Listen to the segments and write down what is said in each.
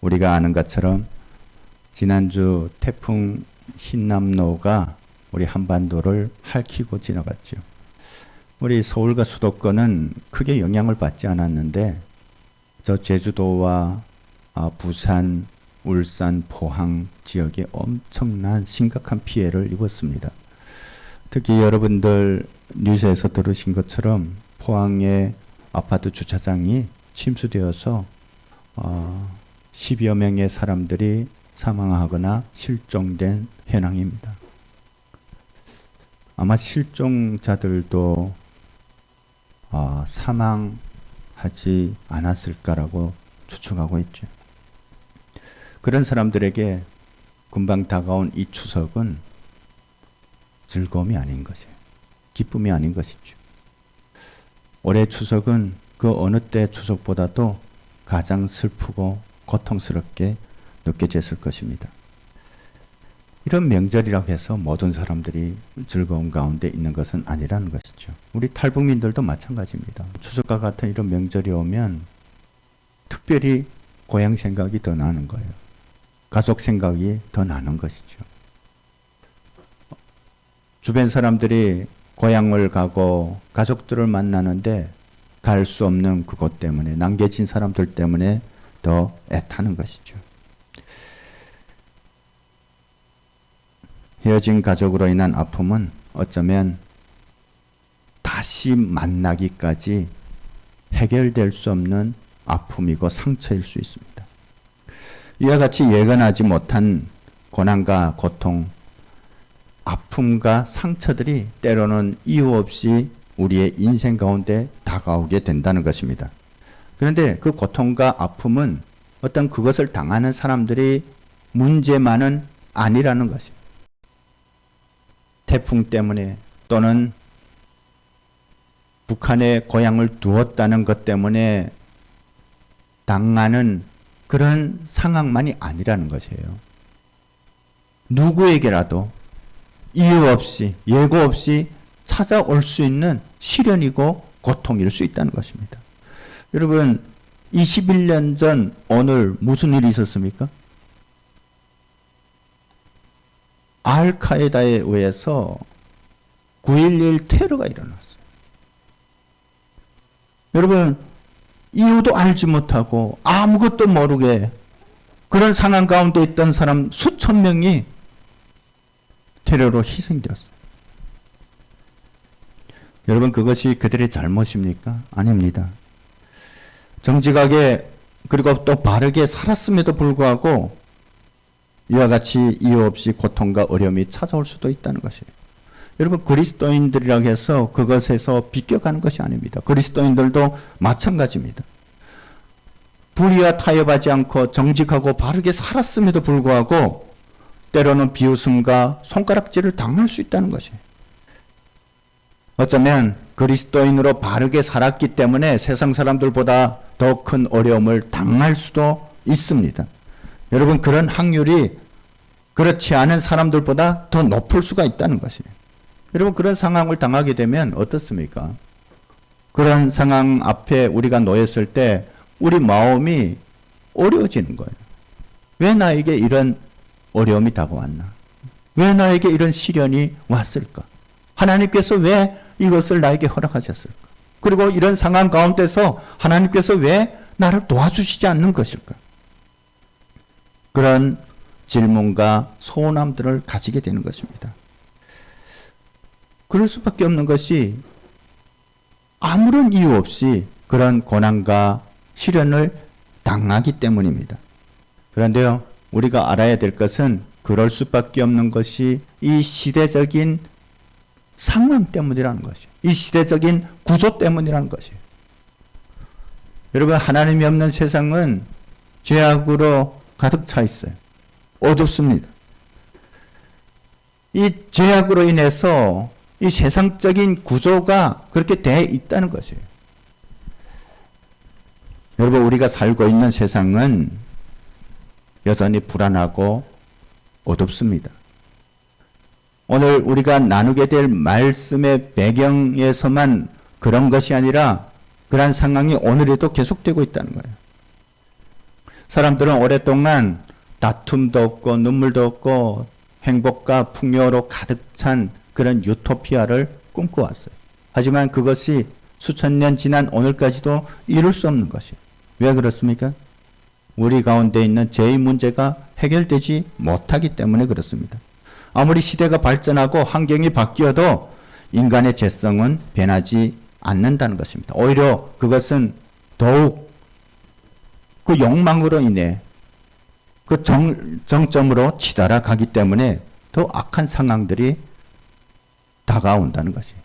우리가 아는 것처럼 지난주 태풍 흰남노가 우리 한반도를 핥히고 지나갔죠. 우리 서울과 수도권은 크게 영향을 받지 않았는데 저 제주도와 부산, 울산, 포항 지역에 엄청난 심각한 피해를 입었습니다. 특히 여러분들 뉴스에서 들으신 것처럼 포항의 아파트 주차장이 침수되어서 10여 명의 사람들이 사망하거나 실종된 현황입니다. 아마 실종자들도 사망하지 않았을까라고 추측하고 있죠. 그런 사람들에게 금방 다가온 이 추석은 즐거움이 아닌 것이에요. 기쁨이 아닌 것이죠. 올해 추석은 그 어느 때 추석보다도 가장 슬프고 고통스럽게 느껴졌을 것입니다. 이런 명절이라고 해서 모든 사람들이 즐거움 가운데 있는 것은 아니라는 것이죠. 우리 탈북민들도 마찬가지입니다. 추석과 같은 이런 명절이 오면 특별히 고향 생각이 더 나는 거예요. 가족 생각이 더 나는 것이죠. 주변 사람들이 고향을 가고 가족들을 만나는데 갈 수 없는 그것 때문에, 남겨진 사람들 때문에 더 애타는 것이죠. 헤어진 가족으로 인한 아픔은 어쩌면 다시 만나기까지 해결될 수 없는 아픔이고 상처일 수 있습니다. 이와 같이 예견하지 못한 고난과 고통, 아픔과 상처들이 때로는 이유 없이 우리의 인생 가운데 다가오게 된다는 것입니다. 그런데 그 고통과 아픔은 어떤 그것을 당하는 사람들이 문제만은 아니라는 것입니다. 태풍 때문에 또는 북한에 고향을 두었다는 것 때문에 당하는 그런 상황만이 아니라는 것이에요. 누구에게라도 이유 없이, 예고 없이 찾아올 수 있는 시련이고 고통일 수 있다는 것입니다. 여러분, 21년 전 오늘 무슨 일이 있었습니까? 알카에다에 의해서 9.11 테러가 일어났어요. 여러분, 이유도 알지 못하고 아무것도 모르게 그런 상황 가운데 있던 사람 수천 명이 테러로 희생되었어요. 여러분, 그것이 그들의 잘못입니까? 아닙니다. 정직하게 그리고 또 바르게 살았음에도 불구하고 이와 같이 이유 없이 고통과 어려움이 찾아올 수도 있다는 것이에요. 여러분, 그리스도인들이라고 해서 그것에서 비껴가는 것이 아닙니다. 그리스도인들도 마찬가지입니다. 불의와 타협하지 않고 정직하고 바르게 살았음에도 불구하고 때로는 비웃음과 손가락질을 당할 수 있다는 것이에요. 어쩌면 그리스도인으로 바르게 살았기 때문에 세상 사람들보다 더 큰 어려움을 당할 수도 있습니다. 여러분, 그런 확률이 그렇지 않은 사람들보다 더 높을 수가 있다는 것이에요. 여러분, 그런 상황을 당하게 되면 어떻습니까? 그런 상황 앞에 우리가 놓였을 때 우리 마음이 어려워지는 거예요. 왜 나에게 이런 어려움이 다가왔나? 왜 나에게 이런 시련이 왔을까? 하나님께서 왜 이것을 나에게 허락하셨을까? 그리고 이런 상황 가운데서 하나님께서 왜 나를 도와주시지 않는 것일까? 그런 질문과 소원함들을 가지게 되는 것입니다. 그럴 수밖에 없는 것이 아무런 이유 없이 그런 고난과 시련을 당하기 때문입니다. 그런데요, 우리가 알아야 될 것은 그럴 수밖에 없는 것이 이 시대적인 상황 때문이라는 것이에요. 이 시대적인 구조 때문이라는 것이에요. 여러분, 하나님이 없는 세상은 죄악으로 가득 차 있어요. 어둡습니다. 이 죄악으로 인해서 이 세상적인 구조가 그렇게 돼 있다는 것이에요. 여러분, 우리가 살고 있는 세상은 여전히 불안하고 어둡습니다. 오늘 우리가 나누게 될 말씀의 배경에서만 그런 것이 아니라 그러한 상황이 오늘에도 계속되고 있다는 거예요. 사람들은 오랫동안 다툼도 없고 눈물도 없고 행복과 풍요로 가득 찬 그런 유토피아를 꿈꿔왔어요. 하지만 그것이 수천 년 지난 오늘까지도 이룰 수 없는 것이에요. 왜 그렇습니까? 우리 가운데 있는 죄의 문제가 해결되지 못하기 때문에 그렇습니다. 아무리 시대가 발전하고 환경이 바뀌어도 인간의 죄성은 변하지 않는다는 것입니다. 오히려 그것은 더욱 그 욕망으로 인해 그 정점으로 치달아 가기 때문에 더 악한 상황들이 다가온다는 것이에요.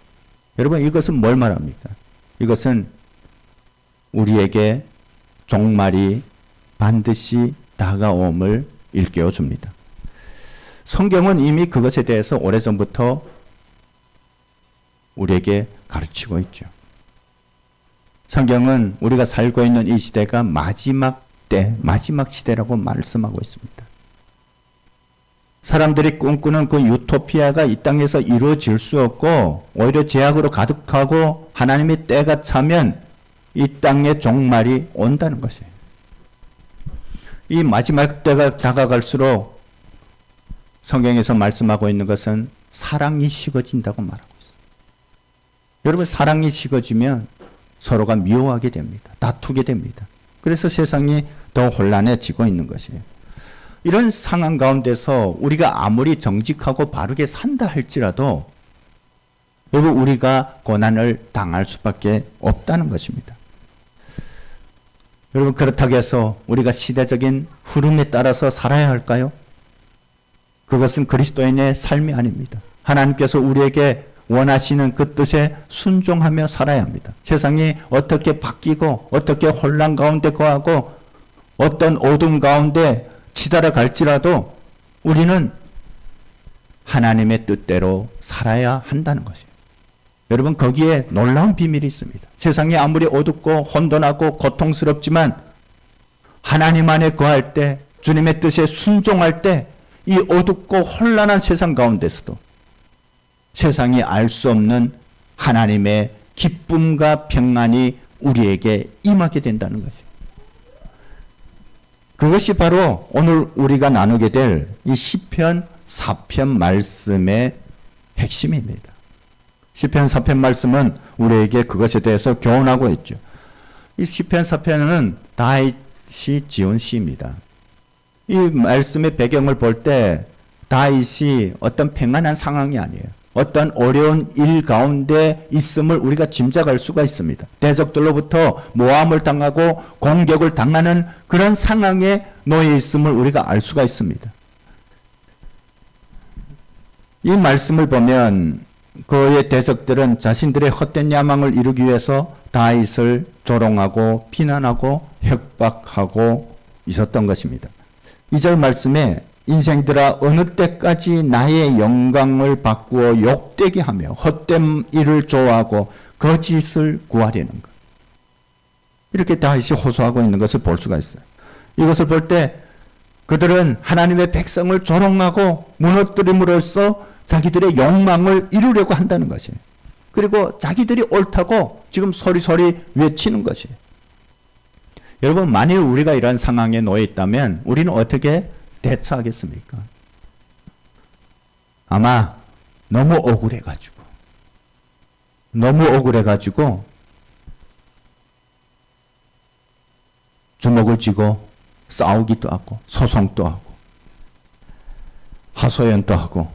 여러분, 이것은 뭘 말합니까? 이것은 우리에게 종말이 반드시 다가옴을 일깨워 줍니다. 성경은 이미 그것에 대해서 오래전부터 우리에게 가르치고 있죠. 성경은 우리가 살고 있는 이 시대가 마지막 때, 마지막 시대라고 말씀하고 있습니다. 사람들이 꿈꾸는 그 유토피아가 이 땅에서 이루어질 수 없고 오히려 죄악으로 가득하고 하나님의 때가 차면 이 땅의 종말이 온다는 것이에요. 이 마지막 때가 다가갈수록 성경에서 말씀하고 있는 것은 사랑이 식어진다고 말하고 있어요. 여러분, 사랑이 식어지면 서로가 미워하게 됩니다. 다투게 됩니다. 그래서 세상이 더 혼란해지고 있는 것이에요. 이런 상황 가운데서 우리가 아무리 정직하고 바르게 산다 할지라도 여러분, 우리가 고난을 당할 수밖에 없다는 것입니다. 여러분, 그렇다고 해서 우리가 시대적인 흐름에 따라서 살아야 할까요? 그것은 그리스도인의 삶이 아닙니다. 하나님께서 우리에게 원하시는 그 뜻에 순종하며 살아야 합니다. 세상이 어떻게 바뀌고 어떻게 혼란 가운데 거하고 어떤 어둠 가운데 치달아 갈지라도 우리는 하나님의 뜻대로 살아야 한다는 것이에요. 여러분, 거기에 놀라운 비밀이 있습니다. 세상이 아무리 어둡고 혼돈하고 고통스럽지만 하나님 안에 거할 때, 주님의 뜻에 순종할 때 이 어둡고 혼란한 세상 가운데서도 세상이 알 수 없는 하나님의 기쁨과 평안이 우리에게 임하게 된다는 것이에요. 그것이 바로 오늘 우리가 나누게 될 이 시편 4편 말씀의 핵심입니다. 시편 4편 말씀은 우리에게 그것에 대해서 교훈하고 있죠. 이 시편 4편은 다윗이 지은 시입니다. 이 말씀의 배경을 볼 때 다윗이 어떤 평안한 상황이 아니에요. 어떤 어려운 일 가운데 있음을 우리가 짐작할 수가 있습니다. 대적들로부터 모함을 당하고 공격을 당하는 그런 상황에 놓여 있음을 우리가 알 수가 있습니다. 이 말씀을 보면 그의 대적들은 자신들의 헛된 야망을 이루기 위해서 다윗을 조롱하고 비난하고 협박하고 있었던 것입니다. 2절 말씀에 인생들아 어느 때까지 나의 영광을 바꾸어 욕되게 하며 헛된 일을 좋아하고 거짓을 구하려는가. 이렇게 다윗이 호소하고 있는 것을 볼 수가 있어요. 이것을 볼 때 그들은 하나님의 백성을 조롱하고 무너뜨림으로써 자기들의 욕망을 이루려고 한다는 것이에요. 그리고 자기들이 옳다고 지금 소리소리 외치는 것이에요. 여러분, 만일 우리가 이런 상황에 놓여 있다면 우리는 어떻게 대처하겠습니까? 아마 너무 억울해가지고 주먹을 쥐고 싸우기도 하고 소송도 하고 하소연도 하고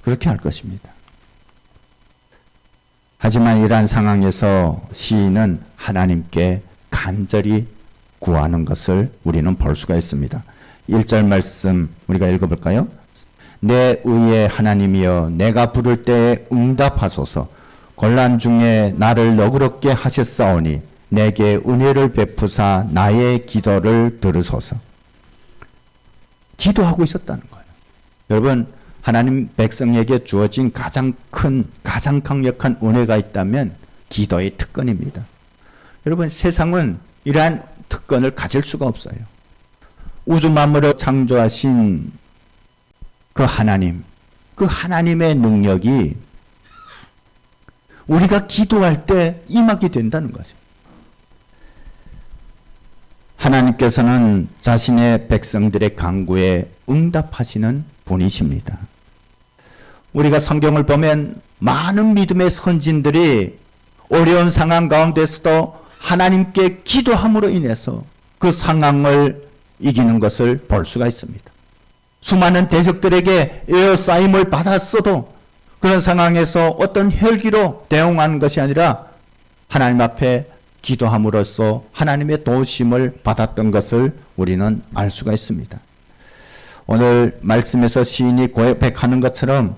그렇게 할 것입니다. 하지만 이러한 상황에서 시인은 하나님께 간절히 구하는 것을 우리는 볼 수가 있습니다. 1절 말씀 우리가 읽어볼까요? 내 의의 하나님이여 내가 부를 때에 응답하소서. 곤란 중에 나를 너그럽게 하셨사오니 내게 은혜를 베푸사 나의 기도를 들으소서. 기도하고 있었다는 거예요. 여러분, 하나님 백성에게 주어진 가장 큰, 가장 강력한 은혜가 있다면 기도의 특권입니다. 여러분, 세상은 이러한 특권을 가질 수가 없어요. 우주 만물을 창조하신 그 하나님, 그 하나님의 능력이 우리가 기도할 때 임하게 된다는 것이에요. 하나님께서는 자신의 백성들의 간구에 응답하시는 분이십니다. 우리가 성경을 보면 많은 믿음의 선진들이 어려운 상황 가운데서도 하나님께 기도함으로 인해서 그 상황을 이기는 것을 볼 수가 있습니다. 수많은 대적들에게 에어싸임을 받았어도 그런 상황에서 어떤 혈기로 대응하는 것이 아니라 하나님 앞에 기도함으로써 하나님의 도우심을 받았던 것을 우리는 알 수가 있습니다. 오늘 말씀에서 시인이 고백하는 것처럼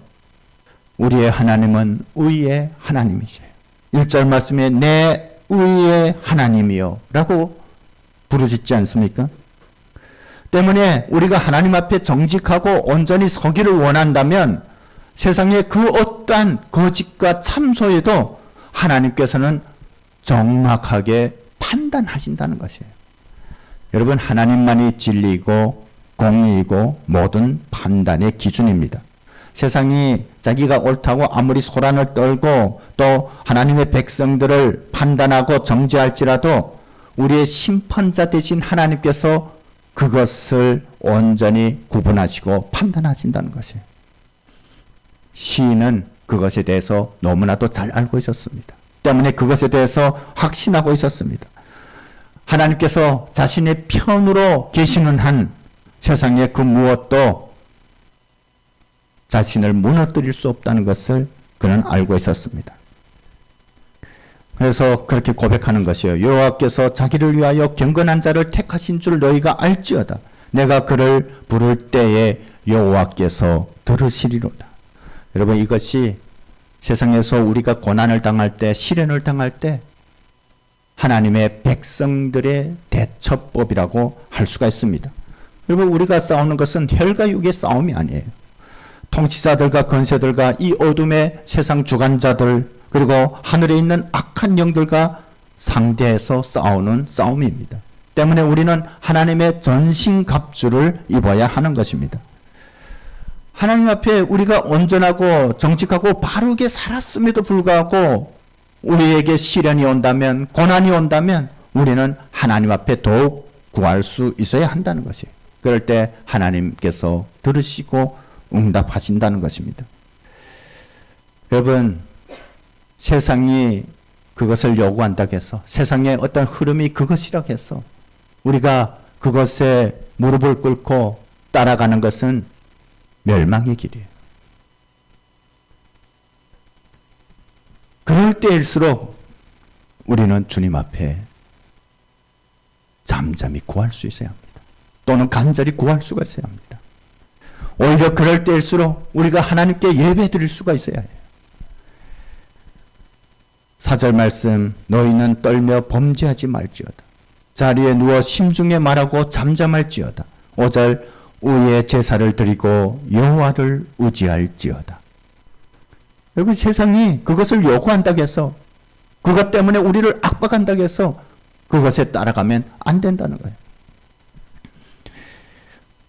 우리의 하나님은 의의 하나님이세요. 1절 말씀에 내 의의 하나님이요 라고 부르짖지 않습니까? 때문에 우리가 하나님 앞에 정직하고 온전히 서기를 원한다면 세상의 그 어떠한 거짓과 참소에도 하나님께서는 정확하게 판단하신다는 것이에요. 여러분, 하나님만이 진리이고 공의이고 모든 판단의 기준입니다. 세상이 자기가 옳다고 아무리 소란을 떨고 또 하나님의 백성들을 판단하고 정죄할지라도 우리의 심판자 되신 하나님께서 그것을 온전히 구분하시고 판단하신다는 것이에요. 시인은 그것에 대해서 너무나도 잘 알고 있었습니다. 때문에 그것에 대해서 확신하고 있었습니다. 하나님께서 자신의 편으로 계시는 한 세상의 그 무엇도 자신을 무너뜨릴 수 없다는 것을 그는 알고 있었습니다. 그래서 그렇게 고백하는 것이에요. 여호와께서 자기를 위하여 경건한 자를 택하신 줄 너희가 알지어다. 내가 그를 부를 때에 여호와께서 들으시리로다. 여러분, 이것이 세상에서 우리가 고난을 당할 때, 시련을 당할 때 하나님의 백성들의 대처법이라고 할 수가 있습니다. 여러분, 우리가 싸우는 것은 혈과 육의 싸움이 아니에요. 통치자들과 권세들과 이 어둠의 세상 주관자들 그리고 하늘에 있는 악한 영들과 상대해서 싸우는 싸움입니다. 때문에 우리는 하나님의 전신갑주를 입어야 하는 것입니다. 하나님 앞에 우리가 온전하고 정직하고 바르게 살았음에도 불구하고 우리에게 시련이 온다면, 고난이 온다면 우리는 하나님 앞에 더욱 구할 수 있어야 한다는 것이에요. 그럴 때 하나님께서 들으시고 응답하신다는 것입니다. 여러분, 세상이 그것을 요구한다고 해서, 세상의 어떤 흐름이 그것이라고 해서 우리가 그것에 무릎을 꿇고 따라가는 것은 멸망의 길이에요. 그럴 때일수록 우리는 주님 앞에 잠잠히 구할 수 있어야 합니다. 또는 간절히 구할 수가 있어야 합니다. 오히려 그럴 때일수록 우리가 하나님께 예배 드릴 수가 있어야 해요. 4절 말씀, 너희는 떨며 범죄하지 말지어다. 자리에 누워 심중에 말하고 잠잠할지어다. 5절, 의의 제사를 드리고 여호와를 의지할지어다. 여러분, 세상이 그것을 요구한다고 해서, 그것 때문에 우리를 압박한다고 해서 그것에 따라가면 안 된다는 거예요.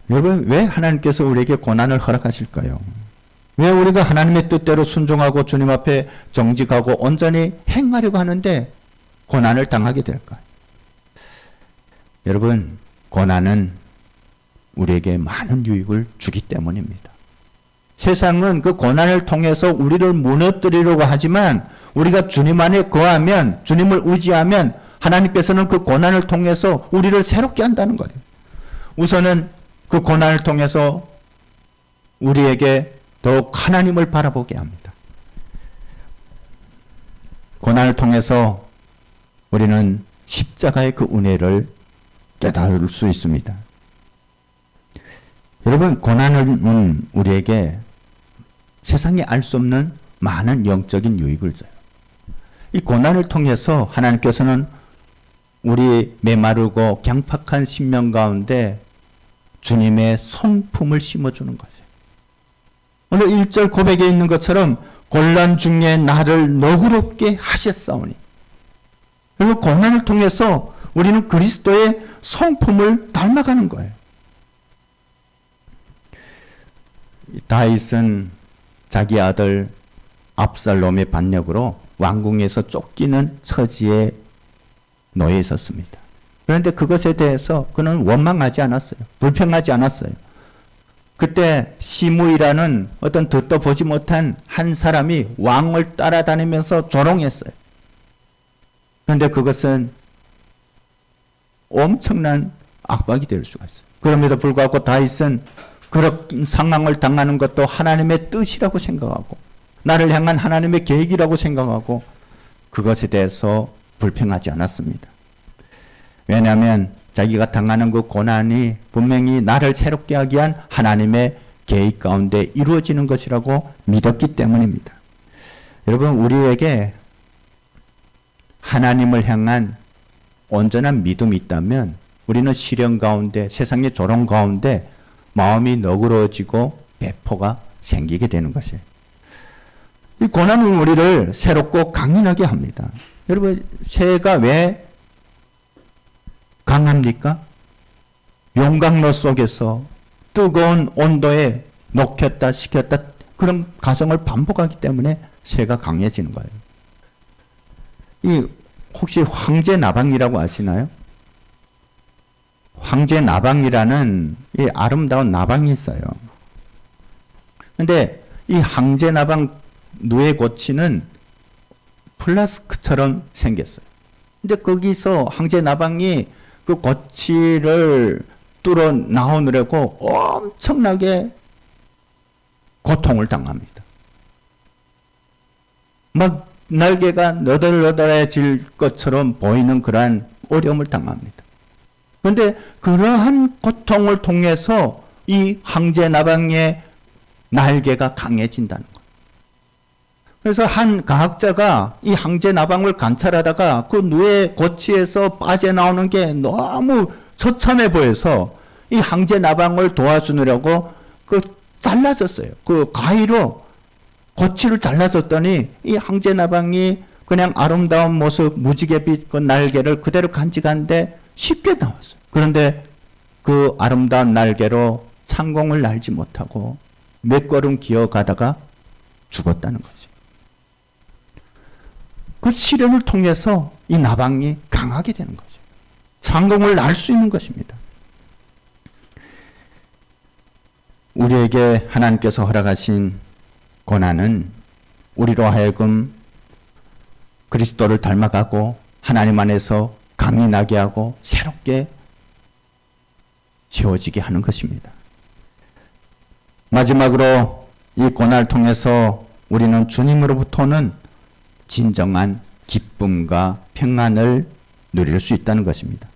여러분, 왜 하나님께서 우리에게 고난을 허락하실까요? 왜 우리가 하나님의 뜻대로 순종하고 주님 앞에 정직하고 온전히 행하려고 하는데 고난을 당하게 될까요? 여러분, 고난은 우리에게 많은 유익을 주기 때문입니다. 세상은 그 고난을 통해서 우리를 무너뜨리려고 하지만 우리가 주님 안에 거하면, 주님을 의지하면 하나님께서는 그 고난을 통해서 우리를 새롭게 한다는 거예요. 우선은 그 고난을 통해서 우리에게 더욱 하나님을 바라보게 합니다. 고난을 통해서 우리는 십자가의 그 은혜를 깨달을 수 있습니다. 여러분, 고난은 우리에게 세상에 알 수 없는 많은 영적인 유익을 줘요. 이 고난을 통해서 하나님께서는 우리 메마르고 강팍한 심령 가운데 주님의 성품을 심어주는 거죠. 오늘 1절 고백에 있는 것처럼 곤란 중에 나를 너그럽게 하셨사오니. 그리고 고난을 통해서 우리는 그리스도의 성품을 닮아가는 거예요. 다윗은 자기 아들 압살롬의 반역으로 왕궁에서 쫓기는 처지에 놓여 있었습니다. 그런데 그것에 대해서 그는 원망하지 않았어요. 불평하지 않았어요. 그때 시므이라는 어떤 듣도 보지 못한 한 사람이 왕을 따라다니면서 조롱했어요. 그런데 그것은 엄청난 압박이 될 수가 있어요. 그럼에도 불구하고 다윗은 그런 상황을 당하는 것도 하나님의 뜻이라고 생각하고 나를 향한 하나님의 계획이라고 생각하고 그것에 대해서 불평하지 않았습니다. 왜냐하면 자기가 당하는 그 고난이 분명히 나를 새롭게 하기 위한 하나님의 계획 가운데 이루어지는 것이라고 믿었기 때문입니다. 여러분, 우리에게 하나님을 향한 온전한 믿음이 있다면 우리는 시련 가운데, 세상의 조롱 가운데 마음이 너그러워지고 배포가 생기게 되는 것이에요. 이 고난은 우리를 새롭고 강인하게 합니다. 여러분, 새가 왜 강합니까? 용광로 속에서 뜨거운 온도에 녹였다 식혔다 그런 과정을 반복하기 때문에 새가 강해지는 거예요. 이 혹시 황제 나방이라고 아시나요? 황제 나방이라는 이 아름다운 나방이 있어요. 근데 이 황제 나방 누에 고치는 플라스크처럼 생겼어요. 근데 거기서 황제 나방이 그 고치를 뚫어 나오느라고 엄청나게 고통을 당합니다. 막 날개가 너덜너덜해질 것처럼 보이는 그러한 어려움을 당합니다. 그런데 그러한 고통을 통해서 이 황제 나방의 날개가 강해진다는 거예요. 그래서 한 과학자가 이 황제 나방을 관찰하다가 그 누에 고치에서 빠져나오는 게 너무 처참해 보여서 이 황제 나방을 도와주느라고 그 잘라졌어요. 그 가위로 고치를 잘라줬더니 이 황제 나방이 그냥 아름다운 모습, 무지개빛 그 날개를 그대로 간직한데 쉽게 나왔어요. 그런데 그 아름다운 날개로 창공을 날지 못하고 몇 걸음 기어가다가 죽었다는 거죠. 그 시련을 통해서 이 나방이 강하게 되는 거죠. 창공을 날 수 있는 것입니다. 우리에게 하나님께서 허락하신 고난은 우리로 하여금 그리스도를 닮아가고 하나님 안에서 강인하게 하고 새롭게 세워지게 하는 것입니다. 마지막으로 이 고난을 통해서 우리는 주님으로부터는 진정한 기쁨과 평안을 누릴 수 있다는 것입니다.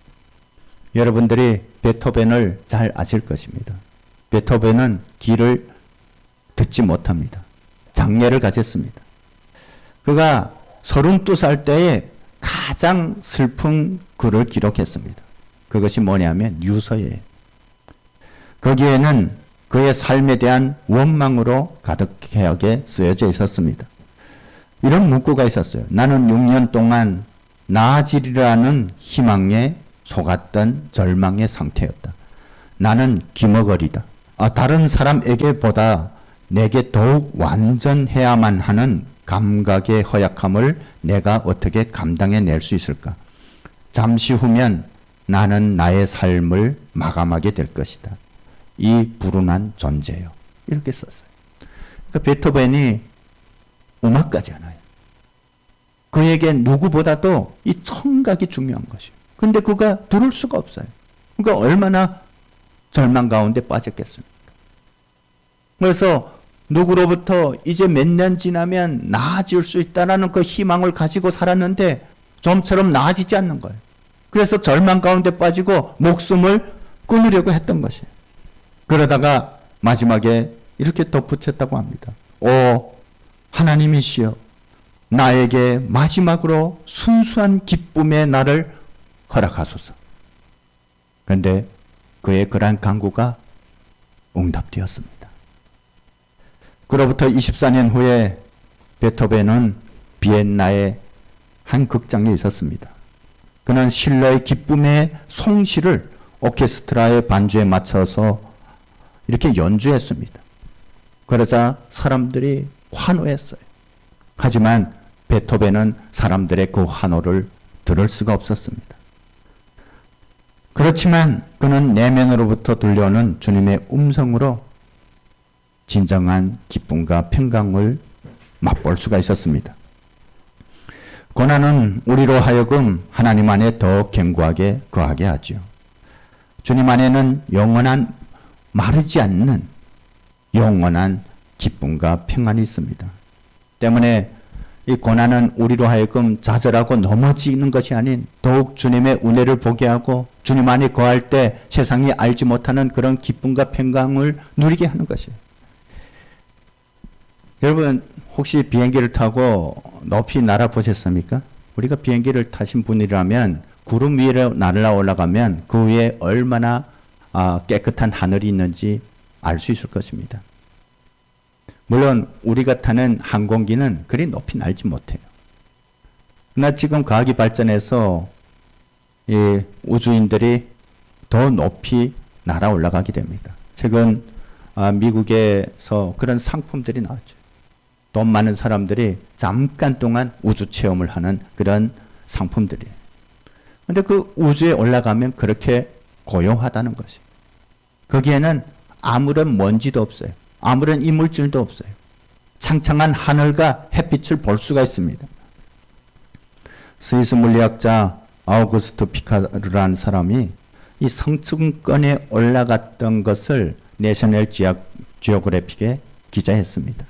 여러분들이 베토벤을 잘 아실 것입니다. 베토벤은 귀를 듣지 못합니다. 장애를 가졌습니다. 그가 32살 때에 가장 슬픈 글을 기록했습니다. 그것이 뭐냐면 유서예요. 거기에는 그의 삶에 대한 원망으로 가득하게 쓰여져 있었습니다. 이런 문구가 있었어요. 나는 6년 동안 나아지리라는 희망에 속았던 절망의 상태였다. 나는 기머거리다. 다른 사람에게보다 내게 더욱 완전해야만 하는 감각의 허약함을 내가 어떻게 감당해낼 수 있을까? 잠시 후면 나는 나의 삶을 마감하게 될 것이다. 이 불운한 존재요. 이렇게 썼어요. 그러니까 베토벤이 음악까지 하나요. 그에게 누구보다도 이 청각이 중요한 것이에요. 그런데 그가 들을 수가 없어요. 그러니까 얼마나 절망 가운데 빠졌겠습니까? 그래서 누구로부터 이제 몇 년 지나면 나아질 수 있다라는 그 희망을 가지고 살았는데 좀처럼 나아지지 않는 거예요. 그래서 절망 가운데 빠지고 목숨을 끊으려고 했던 것이에요. 그러다가 마지막에 이렇게 덧붙였다고 합니다. 오 하나님이시여, 나에게 마지막으로 순수한 기쁨의 날을 허락하소서. 그런데 그의 그러한 간구가 응답되었습니다. 그로부터 24년 후에 베토벤은 비엔나의 한 극장에 있었습니다. 그는 실러의 기쁨의 송시를 오케스트라의 반주에 맞춰서 이렇게 연주했습니다. 그러자 사람들이 환호했어요. 하지만 베토벤은 사람들의 그 환호를 들을 수가 없었습니다. 그렇지만 그는 내면으로부터 들려오는 주님의 음성으로 진정한 기쁨과 평강을 맛볼 수가 있었습니다. 고난은 우리로 하여금 하나님 안에 더 견고하게 거하게 하죠. 주님 안에는 영원한 마르지 않는 영원한 기쁨과 평안이 있습니다. 때문에 이 고난은 우리로 하여금 좌절하고 넘어지는 것이 아닌 더욱 주님의 은혜를 보게 하고 주님 안에 거할 때 세상이 알지 못하는 그런 기쁨과 평강을 누리게 하는 것이에요. 여러분 혹시 비행기를 타고 높이 날아보셨습니까? 우리가 비행기를 타신 분이라면 구름 위로 날아 올라가면 그 위에 얼마나 깨끗한 하늘이 있는지 알 수 있을 것입니다. 물론 우리가 타는 항공기는 그리 높이 날지 못해요. 그러나 지금 과학이 발전해서 이 우주인들이 더 높이 날아 올라가게 됩니다. 최근 미국에서 그런 상품들이 나왔죠. 돈 많은 사람들이 잠깐 동안 우주 체험을 하는 그런 상품들이에요. 그런데 그 우주에 올라가면 그렇게 고요하다는 것이. 거기에는 아무런 먼지도 없어요. 아무런 이물질도 없어요. 창창한 하늘과 햇빛을 볼 수가 있습니다. 스위스 물리학자 아우구스트 피카르라는 사람이 이 성층권에 올라갔던 것을 내셔널 지오그래픽에 기자했습니다.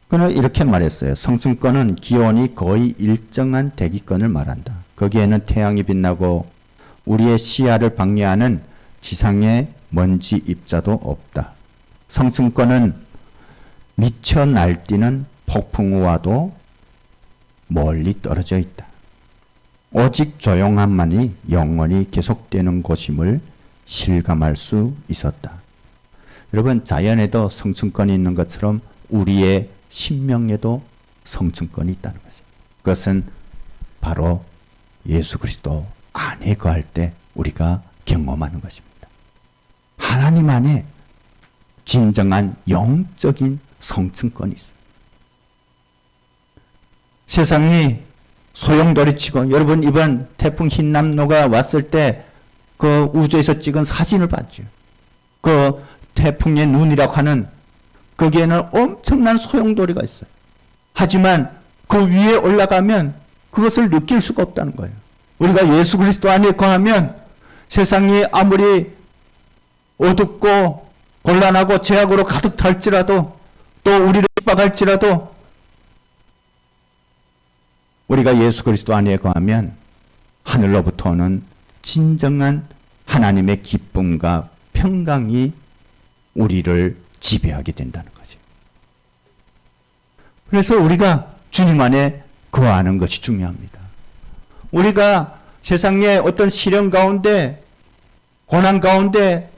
그는 이렇게 말했어요. 성층권은 기온이 거의 일정한 대기권을 말한다. 거기에는 태양이 빛나고 우리의 시야를 방해하는 지상의 먼지 입자도 없다. 성층권은 미쳐 날뛰는 폭풍우와도 멀리 떨어져 있다. 오직 조용함만이 영원히 계속되는 곳임을 실감할 수 있었다. 여러분 자연에도 성층권이 있는 것처럼 우리의 신명에도 성층권이 있다는 것입니다. 그것은 바로 예수 그리스도 안에 거할 때 우리가 경험하는 것입니다. 하나님 안에 진정한 영적인 성층권이 있어요. 세상이 소용돌이치고 여러분 이번 태풍 흰남노가 왔을 때 그 우주에서 찍은 사진을 봤죠. 그 태풍의 눈이라고 하는 거기에는 엄청난 소용돌이가 있어요. 하지만 그 위에 올라가면 그것을 느낄 수가 없다는 거예요. 우리가 예수 그리스도 안에 거하면 세상이 아무리 어둡고 곤란하고 죄악으로 가득 탈지라도 또 우리를 핍박할지라도 우리가 예수 그리스도 안에 거하면 하늘로부터 오는 진정한 하나님의 기쁨과 평강이 우리를 지배하게 된다는 거죠. 그래서 우리가 주님 안에 거하는 것이 중요합니다. 우리가 세상의 어떤 시련 가운데 고난 가운데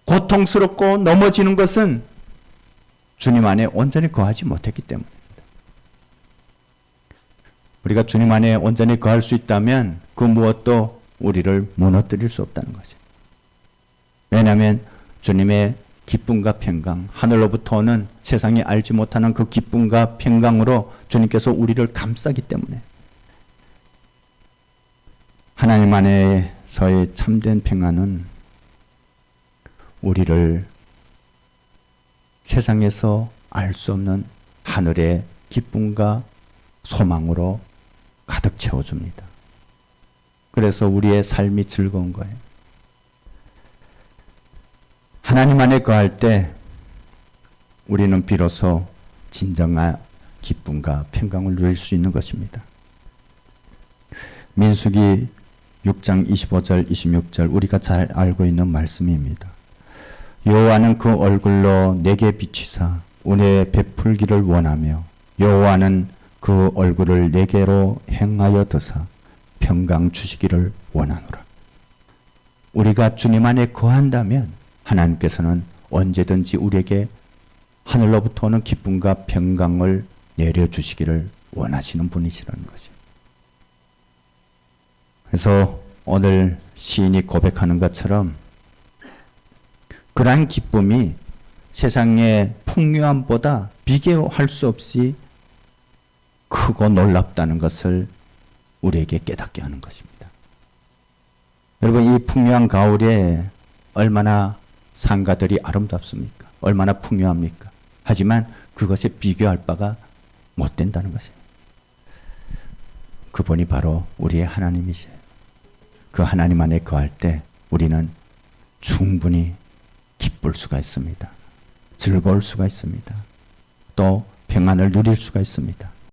고통스럽고 넘어지는 것은 주님 안에 온전히 거하지 못했기 때문입니다. 우리가 주님 안에 온전히 거할 수 있다면 그 무엇도 우리를 무너뜨릴 수 없다는 거죠. 왜냐하면 주님의 기쁨과 평강, 하늘로부터 오는 세상이 알지 못하는 그 기쁨과 평강으로 주님께서 우리를 감싸기 때문에 하나님 안에서의 참된 평안은 우리를 세상에서 알 수 없는 하늘의 기쁨과 소망으로 가득 채워줍니다. 그래서 우리의 삶이 즐거운 거예요. 하나님 안에 거할 때 우리는 비로소 진정한 기쁨과 평강을 누릴 수 있는 것입니다. 민수기 6장 25절 26절 우리가 잘 알고 있는 말씀입니다. 여호와는 그 얼굴로 내게 비치사 은혜 베풀기를 원하며 여호와는 그 얼굴을 내게로 행하여 드사 평강 주시기를 원하노라. 우리가 주님 안에 거한다면 하나님께서는 언제든지 우리에게 하늘로부터 오는 기쁨과 평강을 내려주시기를 원하시는 분이시라는 것이죠. 그래서 오늘 시인이 고백하는 것처럼 그러한 기쁨이 세상의 풍요함보다 비교할 수 없이 크고 놀랍다는 것을 우리에게 깨닫게 하는 것입니다. 여러분, 이 풍요한 가을에 얼마나 상가들이 아름답습니까? 얼마나 풍요합니까? 하지만 그것에 비교할 바가 못 된다는 것이에요. 그분이 바로 우리의 하나님이세요. 그 하나님 안에 거할 때 우리는 충분히 기쁠 수가 있습니다. 즐거울 수가 있습니다. 또 평안을 누릴 수가 있습니다.